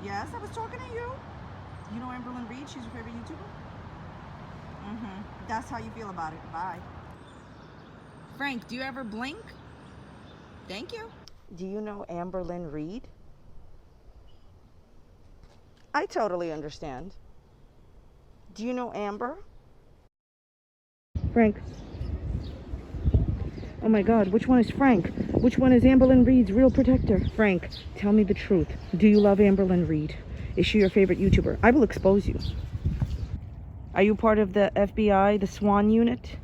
Yes, I was talking to you. You know Amberlynn Reid? She's your favorite YouTuber? That's how you feel about it. Bye. Frank, do you ever blink? Thank you. Do you know Amberlynn Reid? I totally understand. Do you know Amber? Frank. Oh my God, which one is Frank? Which one is Amberlynn Reid's real protector? Frank, tell me the truth. Do you love Amberlynn Reid? Is she your favorite YouTuber? I will expose you. Are you part of the FBI, the SWAN unit?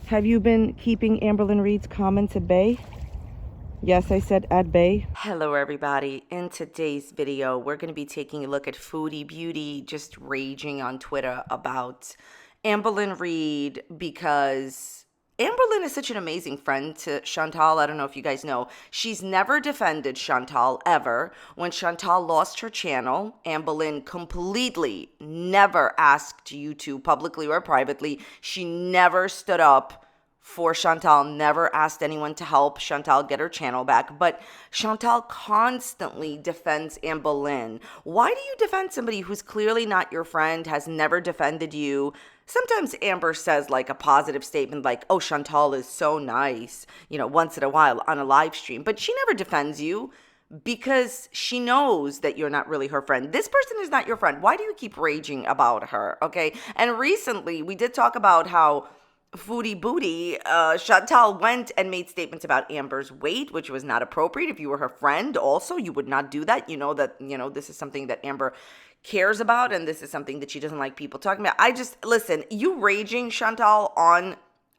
Have you been keeping Amberlynn Reid's comments at bay? Yes, I said at bay. Hello everybody. In today's video, we're going to be taking a look at Foodie Beauty just raging on Twitter about Amberlynn Reid because Amberlynn is such an amazing friend to Chantal. I don't know if you guys know. She's never defended Chantal ever. When Chantal lost her channel, Amberlynn completely never asked you to publicly or privately. She never stood up for Chantal, never asked anyone to help Chantal get her channel back, but Chantal constantly defends Amberlynn. Why do you defend somebody who's clearly not your friend, has never defended you? Sometimes Amber says like a positive statement like, oh, Chantal is so nice, once in a while on a live stream, but she never defends you because she knows that you're not really her friend. This person is not your friend. Why do you keep raging about her? Okay. And recently we did talk about how Foodie Booty, Chantal went and made statements about Amber's weight, which was not appropriate. If you were her friend, also, you would not do that. You know that, this is something that Amber cares about, and this is something that she doesn't like people talking about. Listen, you raging, Chantal, on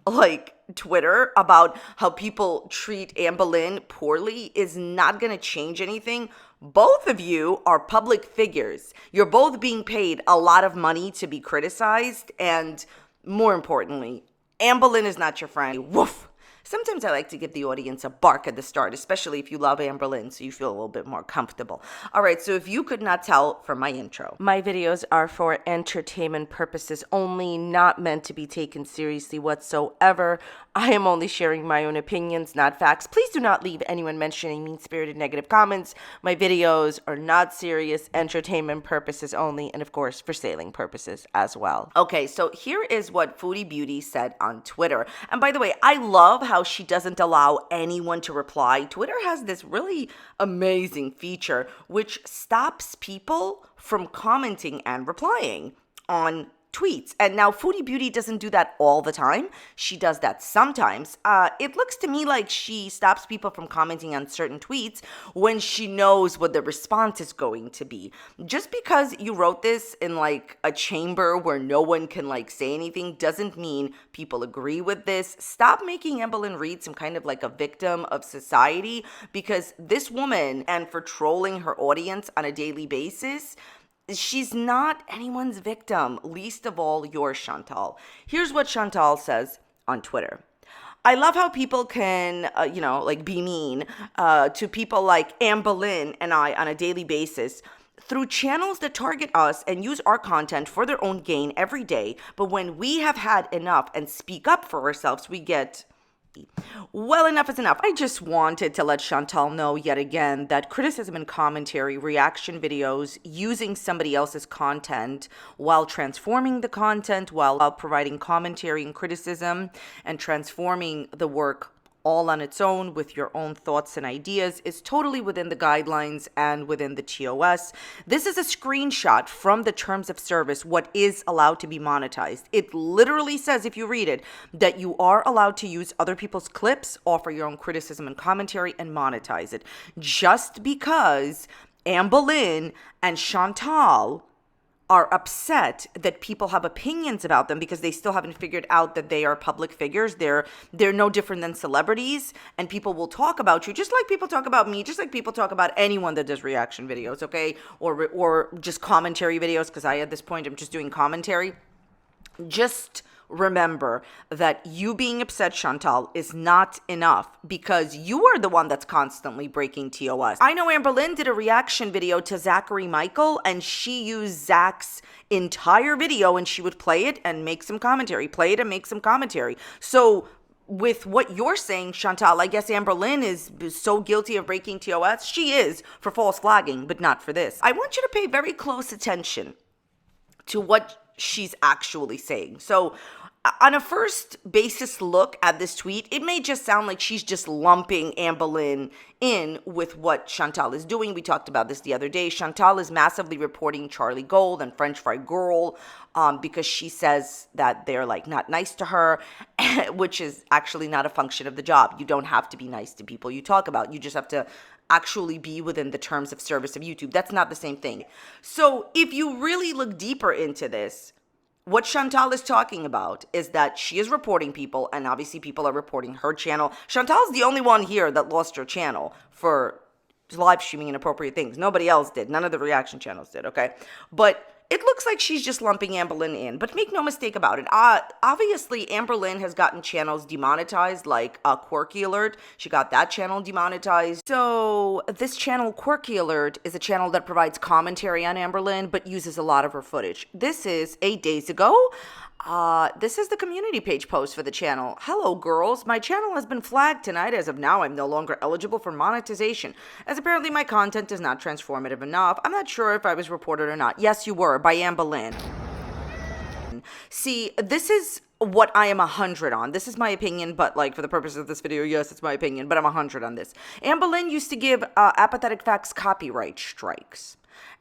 like Twitter about how people treat Amberlynn poorly is not going to change anything. Both of you are public figures. You're both being paid a lot of money to be criticized, and more importantly, Amberlynn is not your friend. Woof. Sometimes I like to give the audience a bark at the start, especially if you love Amberlynn, so you feel a little bit more comfortable. All right, so if you could not tell from my intro, my videos are for entertainment purposes only, not meant to be taken seriously whatsoever. I am only sharing my own opinions, not facts. Please do not leave anyone mentioning mean-spirited negative comments. My videos are not serious, entertainment purposes only, and of course, for sailing purposes as well. Okay, so here is what Foodie Beauty said on Twitter. And by the way, I love how she doesn't allow anyone to reply. Twitter has this really amazing feature which stops people from commenting and replying on tweets. And now Foodie Beauty doesn't do that all the time. She does that sometimes. It looks to me like she stops people from commenting on certain tweets when she knows what the response is going to be. Just because you wrote this in like a chamber where no one can like say anything doesn't mean people agree with this. Stop making Amberlynn Reid some kind of like a victim of society, because this woman, and for trolling her audience on a daily basis, she's not anyone's victim, least of all yours, Chantal. Here's what Chantal says on Twitter. I love how people can, be mean to people like Amberlynn and I on a daily basis through channels that target us and use our content for their own gain every day. But when we have had enough and speak up for ourselves, we get... Well, enough is enough. I just wanted to let Chantal know yet again that criticism and commentary, reaction videos, using somebody else's content while transforming the content, while providing commentary and criticism and transforming the work all on its own with your own thoughts and ideas is totally within the guidelines and within the TOS. This is a screenshot from the terms of service, what is allowed to be monetized. It literally says, if you read it, that you are allowed to use other people's clips, offer your own criticism and commentary, and monetize it. Just because Amberlynn and Chantal are upset that people have opinions about them because they still haven't figured out that they are public figures. They're no different than celebrities, and people will talk about you just like people talk about me, just like people talk about anyone that does reaction videos, okay? Or just commentary videos, because at this point I'm just doing commentary. Just remember that you being upset, Chantal, is not enough, because you are the one that's constantly breaking TOS. I know Amberlynn did a reaction video to Zachary Michael, and she used Zach's entire video, and she would play it and make some commentary, play it and make some commentary. So with what you're saying, Chantal, I guess Amberlynn is so guilty of breaking TOS. She is for false flagging, but not for this. I want you to pay very close attention to what she's actually saying. So, on a first basis look at this tweet, it may just sound like she's just lumping Amberlynn in with what Chantal is doing. We talked about this the other day. Chantal is massively reporting Charlie Gold and French Fry Girl because she says that they're like not nice to her, which is actually not a function of the job. You don't have to be nice to people you talk about. You just have to actually be within the terms of service of YouTube. That's not the same thing. So if you really look deeper into this, what Chantal is talking about is that she is reporting people, and obviously people are reporting her channel. Chantal's the only one here that lost her channel for live streaming inappropriate things. Nobody else did. None of the reaction channels did, okay? But it looks like she's just lumping Amberlynn in, but make no mistake about it. Obviously, Amberlynn has gotten channels demonetized, like Quirky Alert. She got that channel demonetized. So this channel, Quirky Alert, is a channel that provides commentary on Amberlynn, but uses a lot of her footage. This is 8 days ago. This is the community page post for the channel. Hello, girls. My channel has been flagged tonight. As of now, I'm no longer eligible for monetization, as apparently my content is not transformative enough. I'm not sure if I was reported or not. Yes, you were, by Amberlynn. See, this is what I am 100 on. This is my opinion, but like for the purpose of this video, yes, it's my opinion, but I'm 100 on this. Amberlynn used to give Apathetic Facts copyright strikes.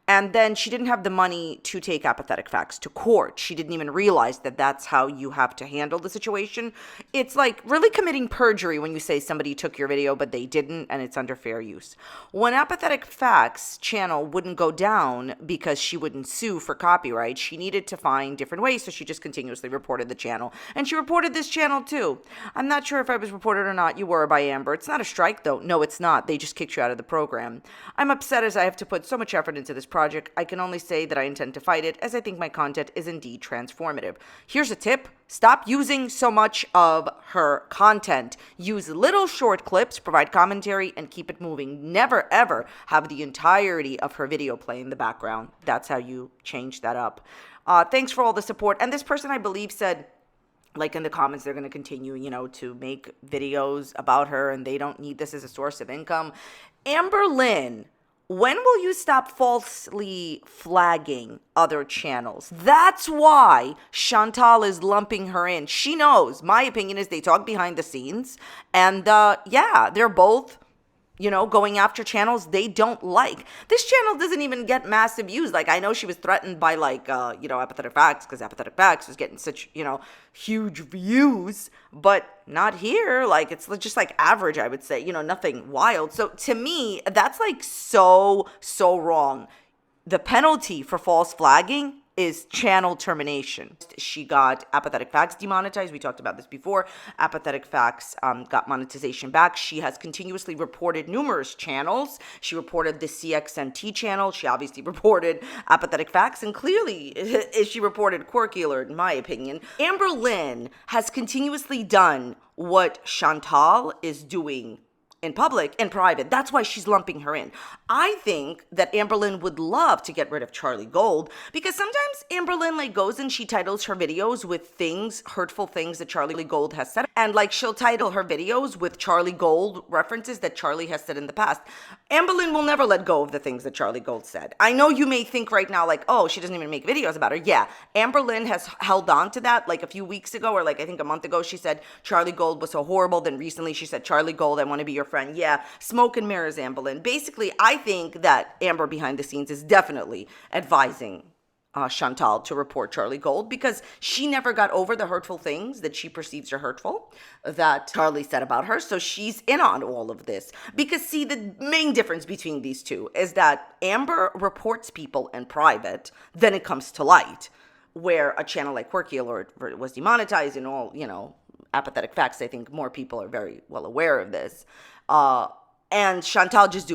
And then she didn't have the money to take Apathetic Facts to court. She didn't even realize that that's how you have to handle the situation. It's like really committing perjury when you say somebody took your video, but they didn't, and it's under fair use. When Apathetic Facts channel wouldn't go down because she wouldn't sue for copyright, she needed to find different ways, so she just continuously reported the channel. And she reported this channel too. I'm not sure if I was reported or not. You were, by Amber. It's not a strike, though. No, it's not. They just kicked you out of the program. I'm upset as I have to put so much effort into this project. I can only say that I intend to fight it, as I think my content is indeed transformative. Here's a tip. Stop using so much of her content. Use little short clips, provide commentary, and keep it moving. Never, ever have the entirety of her video play in the background. That's how you change that up. Thanks for all the support. And this person, I believe, said, like in the comments, they're going to continue, to make videos about her, and they don't need this as a source of income. Amberlynn, when will you stop falsely flagging other channels? That's why Chantal is lumping her in. She knows. My opinion is they talk behind the scenes. And yeah, they're both, going after channels they don't like. This channel doesn't even get massive views. Like, I know she was threatened by, Apathetic Facts, because Apathetic Facts was getting such, huge views, but not here. Like, it's just like average, I would say, nothing wild. So to me, that's like so wrong. The penalty for false flagging is channel termination. She got Apathetic Facts demonetized. We talked about this before. Apathetic Facts got monetization back. She has continuously reported numerous channels. She reported the CXNT channel. She obviously reported Apathetic Facts, and clearly she reported Quirky Alert, in my opinion. Amberlynn has continuously done what Chantal is doing in public and private. That's why she's lumping her in. I think that Amberlynn would love to get rid of Charlie Gold, because sometimes Amberlynn goes and she titles her videos with hurtful things that Charlie Gold has said. And she'll title her videos with Charlie Gold references that Charlie has said in the past. Amberlynn will never let go of the things that Charlie Gold said. I know you may think right now, oh, she doesn't even make videos about her. Yeah, Amberlynn has held on to that. A few weeks ago, or I think a month ago, she said Charlie Gold was so horrible. Then recently she said, Charlie Gold, I want to be your friend. Yeah, smoke and mirrors, Amberlynn. Basically, I think that Amber behind the scenes is definitely advising Chantal to report Charlie Gold, because she never got over the hurtful things that she perceives are hurtful that Charlie said about her. So she's in on all of this. Because see, the main difference between these two is that Amber reports people in private, then it comes to light, where a channel like Quirky Alert was demonetized and all, Apathetic Facts. I think more people are very well aware of this. And Chantal just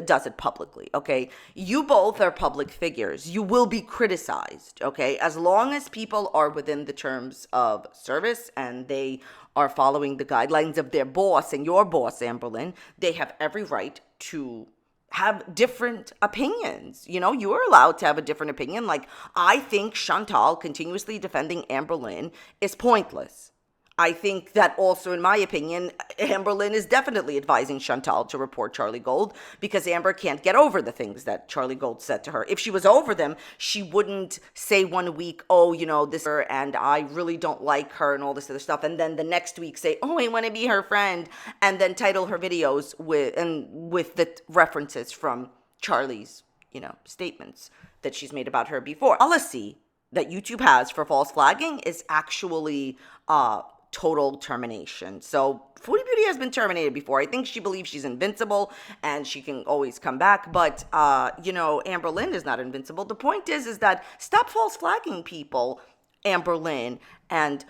does it publicly, okay? You both are public figures. You will be criticized, okay? As long as people are within the terms of service and they are following the guidelines of their boss and your boss, Amberlynn, they have every right to have different opinions. You are allowed to have a different opinion. I think Chantal continuously defending Amberlynn is pointless. I think that also, in my opinion, Amberlynn is definitely advising Chantal to report Charlie Gold because Amber can't get over the things that Charlie Gold said to her. If she was over them, she wouldn't say one week, oh, this and I really don't like her and all this other stuff. And then the next week say, oh, I want to be her friend. And then title her videos with the references from Charlie's, statements that she's made about her before. Policy that YouTube has for false flagging is actually total termination. So Foodie Beauty has been terminated before. I think she believes she's invincible and she can always come back. But, Amberlynn is not invincible. The point is that stop false flagging people, Amberlynn and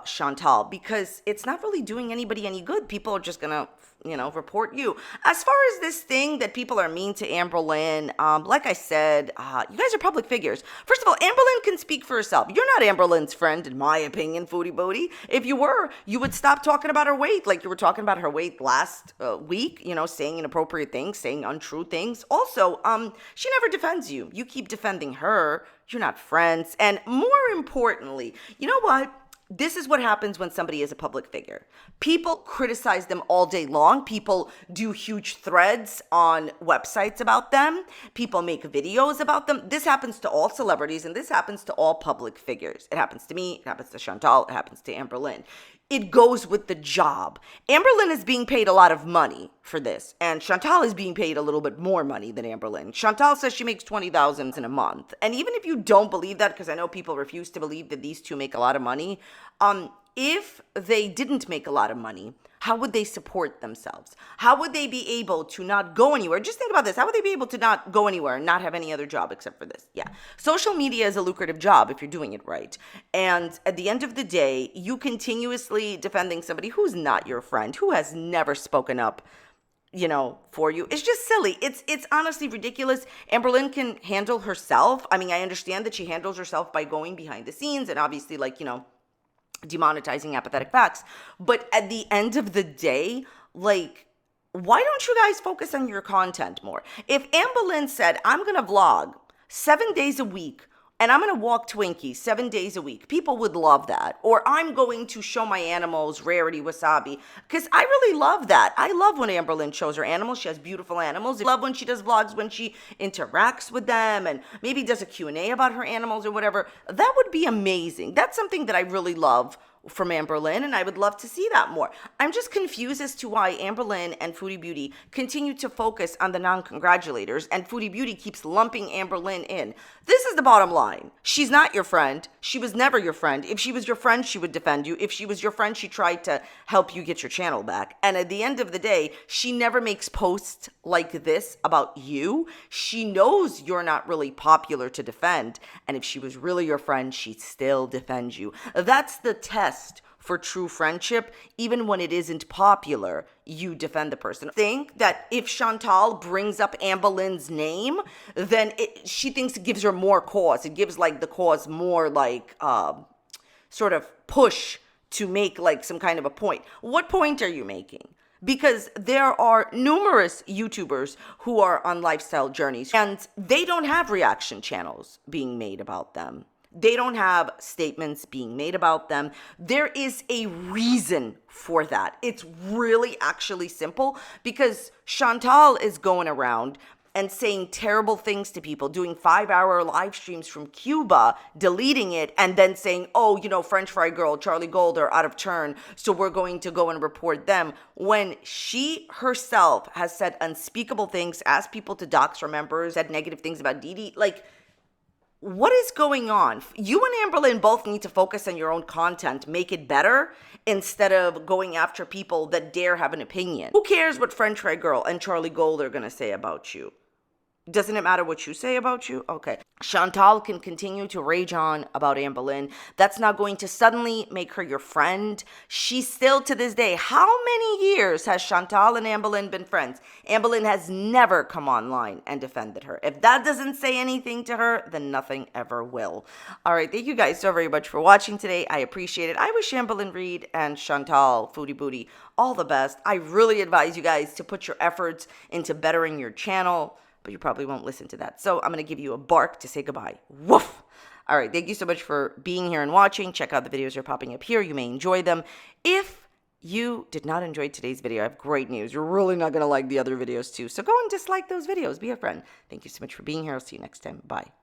Chantal, because it's not really doing anybody any good. People are just going to report you. As far as this thing that people are mean to Amberlynn, like I said, you guys are public figures. First of all, Amberlynn can speak for herself. You're not Amberlynn's friend, in my opinion, Foodie Booty. If you were, you would stop talking about her weight like you were talking about her weight last week, saying inappropriate things, saying untrue things. Also, she never defends you. You keep defending her. You're not friends. And more importantly, you know what? This is what happens when somebody is a public figure. People criticize them all day long. People do huge threads on websites about them. People make videos about them. This happens to all celebrities, and this happens to all public figures. It happens to me. It happens to Chantal. It happens to Amberlynn. It goes with the job. Amberlynn is being paid a lot of money for this, and Chantal is being paid a little bit more money than Amberlynn. Chantal says she makes $20,000 in a month. And even if you don't believe that, because I know people refuse to believe that these two make a lot of money, if they didn't make a lot of money, how would they support themselves? How would they be able to not go anywhere? Just think about this. How would they be able to not go anywhere and not have any other job except for this? Yeah. Social media is a lucrative job if you're doing it right. And at the end of the day, you continuously defending somebody who's not your friend, who has never spoken up, for you. It's just silly. It's honestly ridiculous. Amberlynn can handle herself. I mean, I understand that she handles herself by going behind the scenes and obviously demonetizing apathetic facts. But at the end of the day, why don't you guys focus on your content more? If Amberlynn said, I'm going to vlog 7 days a week and I'm going to walk Twinkies 7 days a week, people would love that. Or I'm going to show my animals Rarity Wasabi, because I really love that. I love when Amberlynn shows her animals. She has beautiful animals. I love when she does vlogs, when she interacts with them and maybe does a Q&A about her animals or whatever. That would be amazing. That's something that I really love from Amberlynn, and I would love to see that more. I'm just confused as to why Amberlynn and Foodie Beauty continue to focus on the non-congratulators, and Foodie Beauty keeps lumping Amberlynn in. This is the bottom line. She's not your friend. She was never your friend. If she was your friend, she would defend you. If she was your friend, she tried to help you get your channel back. And at the end of the day, she never makes posts like this about you. She knows you're not really popular to defend, and if she was really your friend, she'd still defend you. That's the test for true friendship. Even when it isn't popular, you defend the person. Think that if Chantal brings up Amberlynn's name, then she thinks it gives her more cause. It gives the cause more sort of push to make some kind of a point. What point are you making? Because there are numerous YouTubers who are on lifestyle journeys and they don't have reaction channels being made about them. They don't have statements being made about them. There is a reason for that. It's really actually simple, because Chantal is going around and saying terrible things to people, doing 5-hour live streams from Cuba, deleting it, and then saying, French Fry Girl, Charlie Gold are out of turn, so we're going to go and report them, when she herself has said unspeakable things, asked people to dox her members, said negative things about Didi. What is going on? You and Amberlynn both need to focus on your own content, make it better, instead of going after people that dare have an opinion. Who cares what French Fry Girl and Charlie Gold are going to say about you? Doesn't it matter what you say about you? Okay. Chantal can continue to rage on about Amberlynn. That's not going to suddenly make her your friend. She's still, to this day, how many years has Chantal and Amberlynn been friends? Amberlynn has never come online and defended her. If that doesn't say anything to her, then nothing ever will. All right. Thank you guys so very much for watching today. I appreciate it. I wish Amberlynn, Reid, and Chantal, Foodie Booty, all the best. I really advise you guys to put your efforts into bettering your channel, but you probably won't listen to that. So I'm going to give you a bark to say goodbye. Woof! All right, thank you so much for being here and watching. Check out the videos that are popping up here. You may enjoy them. If you did not enjoy today's video, I have great news. You're really not going to like the other videos too. So go and dislike those videos. Be a friend. Thank you so much for being here. I'll see you next time. Bye.